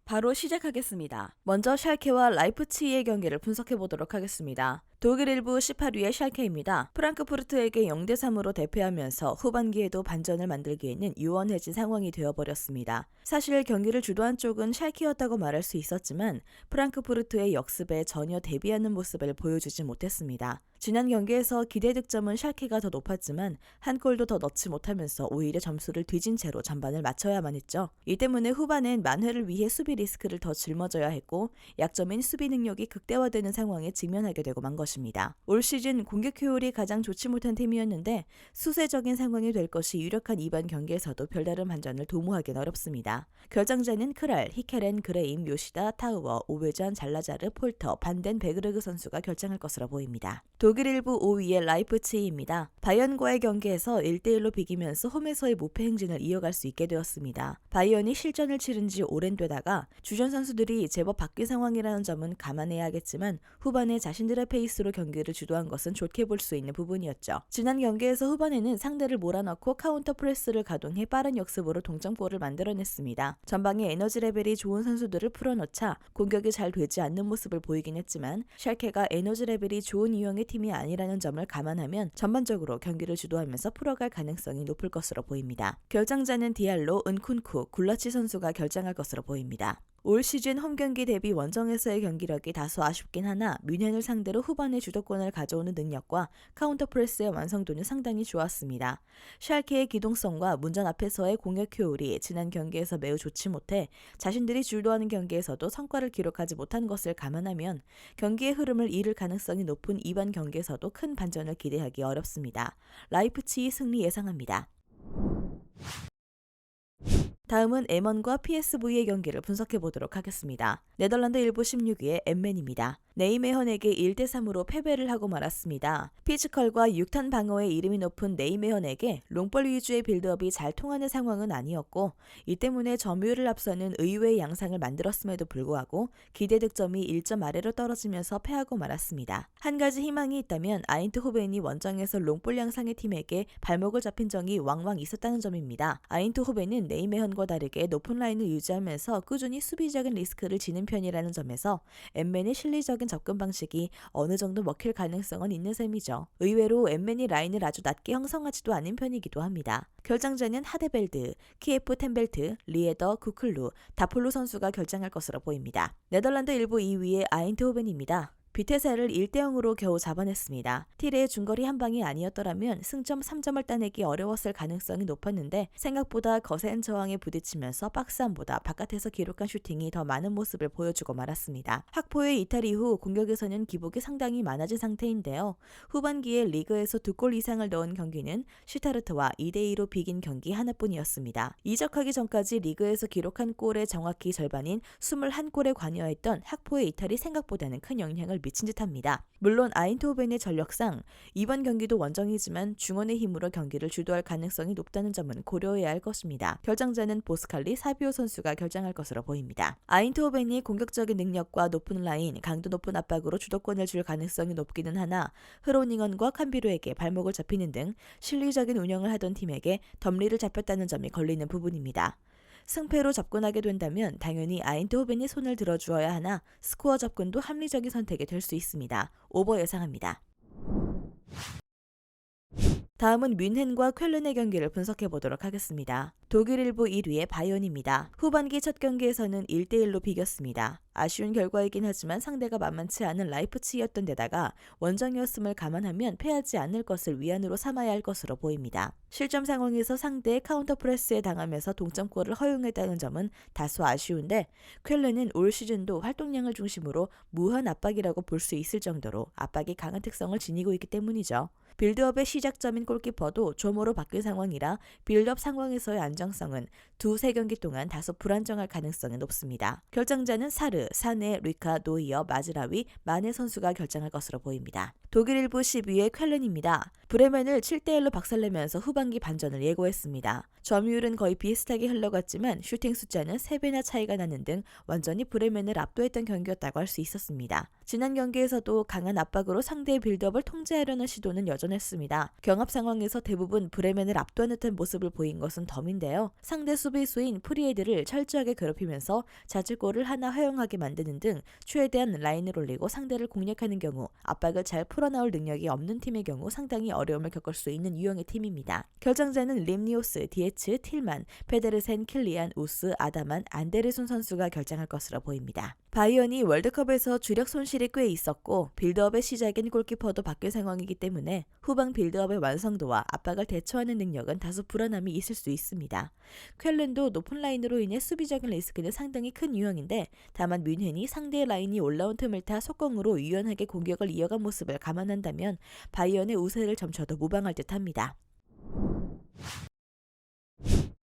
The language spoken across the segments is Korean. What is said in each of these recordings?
바로 시작하겠습니다. 먼저 샬케와 라이프치히의 경기를 분석해 보도록 하겠습니다. 독일 1부 18위의 샬케입니다. 프랑크푸르트에게 0대3으로 대패하면서 후반기에도 반전을 만들기에는 유원해진 상황이 되어버렸습니다. 사실 경기를 주도한 쪽은 샬케였다고 말할 수 있었지만 프랑크푸르트의 역습에 전혀 대비하는 모습을 보여주지 못했습니다. 지난 경기에서 기대 득점은 샬케가 더 높았지만 한 골도 더 넣지 못하면서 오히려 점수를 뒤진 채로 전반을 마쳐야만 했죠. 이 때문에 후반엔 만회를 위해 수비 리스크를 더 짊어져야 했고 약점인 수비 능력이 극대화되는 상황에 직면하게 되고 만 것입니다. 올 시즌 공격 효율이 가장 좋지 못한 팀이었는데 수세적인 상황이 될 것이 유력한 이번 경기에서도 별다른 반전을 도모하기는 어렵습니다. 결장자는 크랄, 히케렌, 그레임, 요시다, 타우어, 오베잔, 잘라자르, 폴터, 반덴 베그르그 선수가 결장할 것으로 보입니다. 독일 1부 5위의 라이프치히입니다. 바이언과의 경기에서 1대1로 비기면서 홈에서의 무패 행진을 이어갈 수 있게 되었습니다. 바이언이 실전을 치른 지 오랜 되다가 주전 선수들이 제법 바뀐 상황이라는 점은 감안해야겠지만 후반에 자신들의 페이스로 경기를 주도한 것은 좋게 볼 수 있는 부분이었죠. 지난 경기에서 후반에는 상대를 몰아넣고 카운터 프레스를 가동해 빠른 역습으로 동점골을 만들어냈습니다. 전방에 에너지 레벨이 좋은 선수들을 풀어넣자 공격이 잘 되지 않는 모습을 보이긴 했지만 샬케가 에너지 레벨이 좋은 유형의 팀이 아니라는 점을 감안하면 전반적으로 경기를 주도하면서 풀어갈 가능성이 높을 것으로 보입니다. 결장자는 디알로, 은쿤쿠, 굴라치 선수가 결장할 것으로 보입니다. 올 시즌 홈경기 대비 원정에서의 경기력이 다소 아쉽긴 하나 뮌헨을 상대로 후반에 주도권을 가져오는 능력과 카운터 프레스의 완성도는 상당히 좋았습니다. 샬케의 기동성과 문전 앞에서의 공격 효율이 지난 경기에서 매우 좋지 못해 자신들이 주도하는 경기에서도 성과를 기록하지 못한 것을 감안하면 경기의 흐름을 잃을 가능성이 높은 이번 경기에서도 큰 반전을 기대하기 어렵습니다. 라이프치히 승리 예상합니다. 다음은 M1과 PSV의 경기를 분석해 보도록 하겠습니다. 네덜란드 1부 16위의 엠맨입니다. 네이메헌에게 1대3으로 패배를 하고 말았습니다. 피지컬과 6탄 방어의 이름이 높은 네이메헌에게 롱볼 위주의 빌드업이 잘 통하는 상황은 아니었고 이 때문에 점유율을 앞서는 의외의 양상을 만들었음에도 불구하고 기대 득점이 1점 아래로 떨어지면서 패하고 말았습니다. 한 가지 희망이 있다면 아인트호벤이 원정에서 롱볼 양상의 팀에게 발목을 잡힌 적이 왕왕 있었다는 점입니다. 아인트호벤은 네이메헌과 다르게 높은 라인을 유지하면서 꾸준히 수비적인 리스크를 지는 편이라는 점에서 엠맨의 실리적인 접근 방식이 어느 정도 먹힐 가능성은 있는 셈이죠. 의외로 엠맨이 라인을 아주 낮게 형성하지도 않은 편이기도 합니다. 결장자는 하데벨드, 키에프 템벨트, 리에더, 구클루, 다폴루 선수가 결장할 것으로 보입니다. 네덜란드 1부 2위의 아인트호벤입니다. 비테세를 1대0으로 겨우 잡아냈습니다. 티레의 중거리 한 방이 아니었더라면 승점 3점을 따내기 어려웠을 가능성이 높았는데 생각보다 거센 저항에 부딪히면서 박스 안보다 바깥에서 기록한 슈팅이 더 많은 모습을 보여주고 말았습니다. 학포의 이탈 이후 공격에서는 기복이 상당히 많아진 상태인데요. 후반기에 리그에서 2골 이상을 넣은 경기는 슈타르트와 2대2로 비긴 경기 하나뿐이었습니다. 이적하기 전까지 리그에서 기록한 골의 정확히 절반인 21골에 관여했던 학포의 이탈이 생각보다는 큰 영향을 미친 듯합니다. 물론 아인트호벤의 전력상 이번 경기도 원정이지만 중원의 힘으로 경기를 주도할 가능성이 높다는 점은 고려해야 할 것입니다. 결장자는 보스칼리, 사비오 선수가 결장할 것으로 보입니다. 아인트호벤이 공격적인 능력과 높은 라인, 강도 높은 압박으로 주도권을 줄 가능성이 높기는 하나 흐로닝언과 캄비루에게 발목을 잡히는 등 실리적인 운영을 하던 팀에게 덤리를 잡혔다는 점이 걸리는 부분입니다. 승패로 접근하게 된다면 당연히 아인트호벤이 손을 들어주어야 하나 스코어 접근도 합리적인 선택이 될 수 있습니다. 오버 예상합니다. 다음은 뮌헨과 쾰른의 경기를 분석해 보도록 하겠습니다. 독일 1부 1위의 바이언입니다. 후반기 첫 경기에서는 1대1로 비겼습니다. 아쉬운 결과이긴 하지만 상대가 만만치 않은 라이프치히였던 데다가 원정이었음을 감안하면 패하지 않을 것을 위안으로 삼아야 할 것으로 보입니다. 실점 상황에서 상대의 카운터 프레스에 당하면서 동점골을 허용했다는 점은 다소 아쉬운데 쾰른은 올 시즌도 활동량을 중심으로 무한 압박이라고 볼 수 있을 정도로 압박이 강한 특성을 지니고 있기 때문이죠. 빌드업의 시작점인 골키퍼도 조모로 바뀐 상황이라 빌드업 상황에서의 안정성은 두세 경기 동안 다소 불안정할 가능성이 높습니다. 결정자는 사르, 사네, 루이카, 노이어, 마즈라위, 마네 선수가 결정할 것으로 보입니다. 독일 1부 10위의 쾰른입니다. 브레멘을 7대1로 박살내면서 후반기 반전을 예고했습니다. 점유율은 거의 비슷하게 흘러갔지만 슈팅 숫자는 3배나 차이가 나는 등 완전히 브레멘을 압도했던 경기였다고 할 수 있었습니다. 지난 경기에서도 강한 압박으로 상대의 빌드업을 통제하려는 시도는 여전했습니다. 경합 상황에서 대부분 브레멘을 압도하는 듯한 모습을 보인 것은 덤인데요. 상대 수비수인 프리에드를 철저하게 괴롭히면서 자책골을 하나 허용하게 만드는 등 최대한 라인을 올리고 상대를 공략하는 경우 압박을 잘 풀어나올 능력이 없는 팀의 경우 상당히 어려움을 겪을 수 있는 유형의 팀입니다. 결정자는 림니오스, 디에츠, 틸만, 페데르센, 킬리안, 우스, 아다만, 안데르손 선수가 결정할 것으로 보입니다. 바이언이 월드컵에서 주력 손실이 꽤 있었고 빌드업의 시작인 골키퍼도 바뀐 상황이기 때문에 후방 빌드업의 완성도와 압박을 대처하는 능력은 다소 불안함이 있을 수 있습니다. 쾰른도 높은 라인으로 인해 수비적인 리스크는 상당히 큰 유형인데 다만 뮌헨이 상대의 라인이 올라온 틈을 타 속공으로 유연하게 공격을 이어간 모습을 감안한다면 바이언의 우세를 점쳐도 무방할 듯합니다.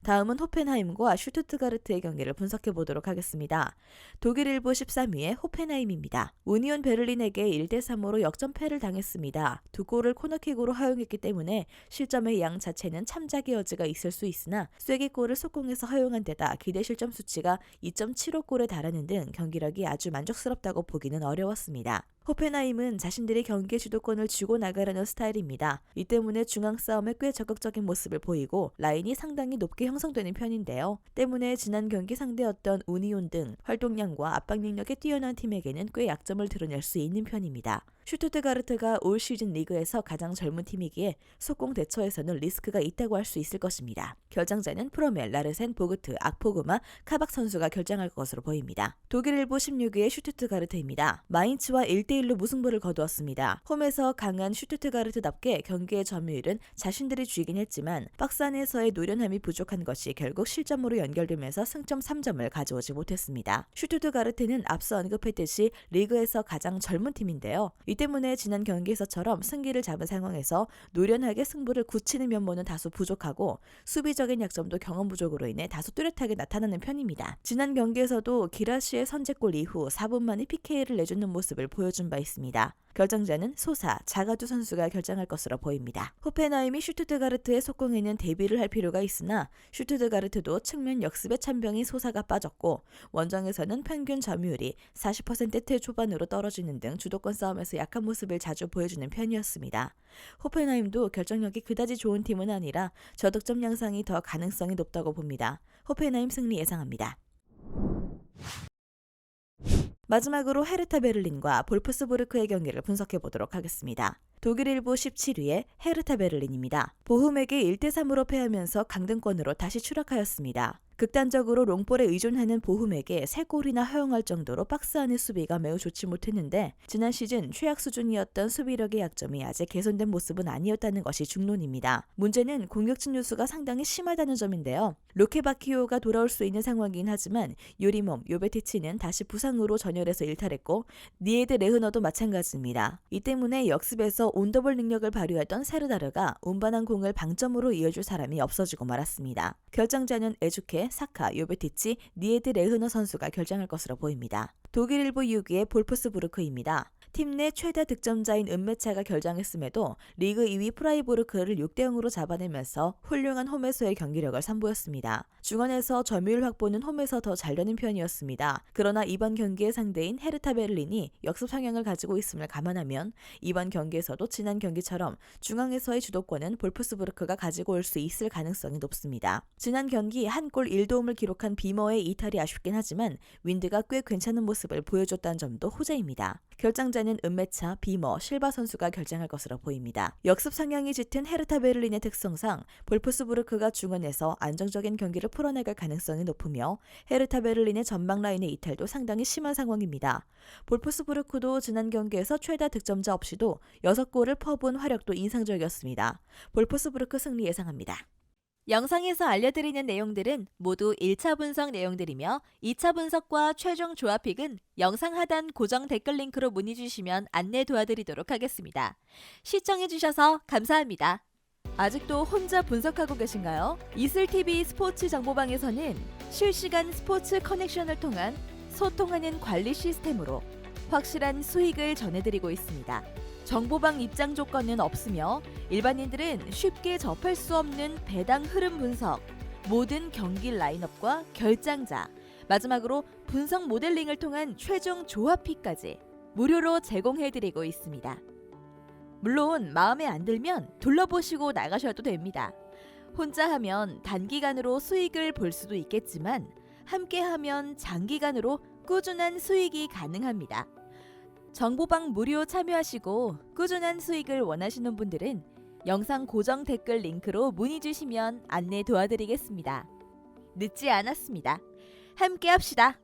다음은 호펜하임과 슈투트가르트의 경기를 분석해 보도록 하겠습니다. 독일 1부 13위의 호펜하임입니다. 우니온 베를린에게 1대3으로 역전패를 당했습니다. 두 골을 코너킥으로 허용했기 때문에 실점의 양 자체는 참작의 여지가 있을 수 있으나 쐐기골을 속공해서 허용한 데다 기대 실점 수치가 2.75골에 달하는 등 경기력이 아주 만족스럽다고 보기는 어려웠습니다. 호펜하임은 자신들이 경기의 주도권을 쥐고 나가려는 스타일입니다. 이 때문에 중앙 싸움에 꽤 적극적인 모습을 보이고 라인이 상당히 높게 형성되는 편인데요. 때문에 지난 경기 상대였던 우니온 등 활동량과 압박 능력에 뛰어난 팀에게는 꽤 약점을 드러낼 수 있는 편입니다. 슈투트가르트가 올 시즌 리그에서 가장 젊은 팀이기에 속공 대처에서는 리스크가 있다고 할 수 있을 것입니다. 결정자는 프로멜, 라르센, 보그트, 악포그마, 카박 선수가 결정할 것으로 보입니다. 독일 1부 16위의 슈투트가르트입니다. 마인츠와 1대1로 무승부를 거두었습니다. 홈에서 강한 슈투트가르트답게 경기의 점유율은 자신들이 쥐긴 했지만 박스 안에서의 노련함이 부족한 것이 결국 실점으로 연결되면서 승점 3점을 가져오지 못했습니다. 슈투트가르트는 앞서 언급했듯이 리그에서 가장 젊은 팀인데요. 이 때문에 지난 경기에서처럼 승기를 잡은 상황에서 노련하게 승부를 굳히는 면모는 다소 부족하고 수비적인 약점도 경험 부족으로 인해 다소 뚜렷하게 나타나는 편입니다. 지난 경기에서도 기라시의 선제골 이후 4분 만에 PK를 내주는 모습을 보여준 바 있습니다. 결정자는 소사, 자가두 선수가 결정할 것으로 보입니다. 호펜하임이 슈투트가르트의 속공에는 대비를 할 필요가 있으나 슈투트가르트도 측면 역습에 찬병인 소사가 빠졌고 원정에서는 평균 점유율이 40%대 초반으로 떨어지는 등 주도권 싸움에서 약한 모습을 자주 보여주는 편이었습니다. 호펜하임도 결정력이 그다지 좋은 팀은 아니라 저득점 양상이 더 가능성이 높다고 봅니다. 호펜하임 승리 예상합니다. 마지막으로 헤르타 베를린과 볼프스부르크의 경기를 분석해 보도록 하겠습니다. 독일 1부 17위의 헤르타 베를린입니다. 보훔에게 1대3으로 패하면서 강등권으로 다시 추락하였습니다. 극단적으로 롱볼에 의존하는 보훔에게 3골이나 허용할 정도로 박스 안의 수비가 매우 좋지 못했는데 지난 시즌 최악 수준이었던 수비력의 약점이 아직 개선된 모습은 아니었다는 것이 중론입니다. 문제는 공격 침투수가 상당히 심하다는 점인데요. 로케바키오가 돌아올 수 있는 상황이긴 하지만 요리몸, 요베티치는 다시 부상으로 전열에서 일탈했고 니에드 레흐너도 마찬가지입니다. 이 때문에 역습에서 온더볼 능력을 발휘하던 세르다르가 운반한 공을 방점으로 이어줄 사람이 없어지고 말았습니다. 결정자는 에주케, 사카, 요베티치, 니에드 레흐너 선수가 결정할 것으로 보입니다. 독일 1부 6위의 볼프스부르크입니다. 팀 내 최다 득점자인 은메차가 결정했음에도 리그 2위 프라이부르크를 6대0으로 잡아내면서 훌륭한 홈에서의 경기력을 선보였습니다. 중원에서 점유율 확보는 홈에서 더 잘 되는 편이었습니다. 그러나 이번 경기의 상대인 헤르타 베를린이 역습 성향을 가지고 있음을 감안하면 이번 경기에서도 지난 경기처럼 중앙에서의 주도권은 볼프스부르크가 가지고 올 수 있을 가능성이 높습니다. 지난 경기 한 골 1도움을 기록한 비머의 이탈이 아쉽긴 하지만 윈드가 꽤 괜찮은 모습을 보여줬다는 점도 호재입니다. 결정자는 은메차, 비머, 실바 선수가 결정할 것으로 보입니다. 역습 성향이 짙은 헤르타 베를린의 특성상 볼프스부르크가 중원에서 안정적인 경기를 풀어나갈 가능성이 높으며 헤르타 베를린의 전방 라인의 이탈도 상당히 심한 상황입니다. 볼프스부르크도 지난 경기에서 최다 득점자 없이도 6골을 퍼부은 화력도 인상적이었습니다. 볼프스부르크 승리 예상합니다. 영상에서 알려드리는 내용들은 모두 1차 분석 내용들이며 2차 분석과 최종 조합픽은 영상 하단 고정 댓글 링크로 문의 주시면 안내 도와드리도록 하겠습니다. 시청해주셔서 감사합니다. 아직도 혼자 분석하고 계신가요? 이슬TV 스포츠 정보방에서는 실시간 스포츠 커넥션을 통한 소통하는 관리 시스템으로 확실한 수익을 전해드리고 있습니다. 정보방 입장 조건은 없으며 일반인들은 쉽게 접할 수 없는 배당 흐름 분석, 모든 경기 라인업과 결장자, 마지막으로 분석 모델링을 통한 최종 조합픽까지 무료로 제공해드리고 있습니다. 물론 마음에 안 들면 둘러보시고 나가셔도 됩니다. 혼자 하면 단기간으로 수익을 볼 수도 있겠지만 함께 하면 장기간으로 꾸준한 수익이 가능합니다. 정보방 무료 참여하시고 꾸준한 수익을 원하시는 분들은 영상 고정 댓글 링크로 문의 주시면 안내 도와드리겠습니다. 늦지 않았습니다. 함께 합시다.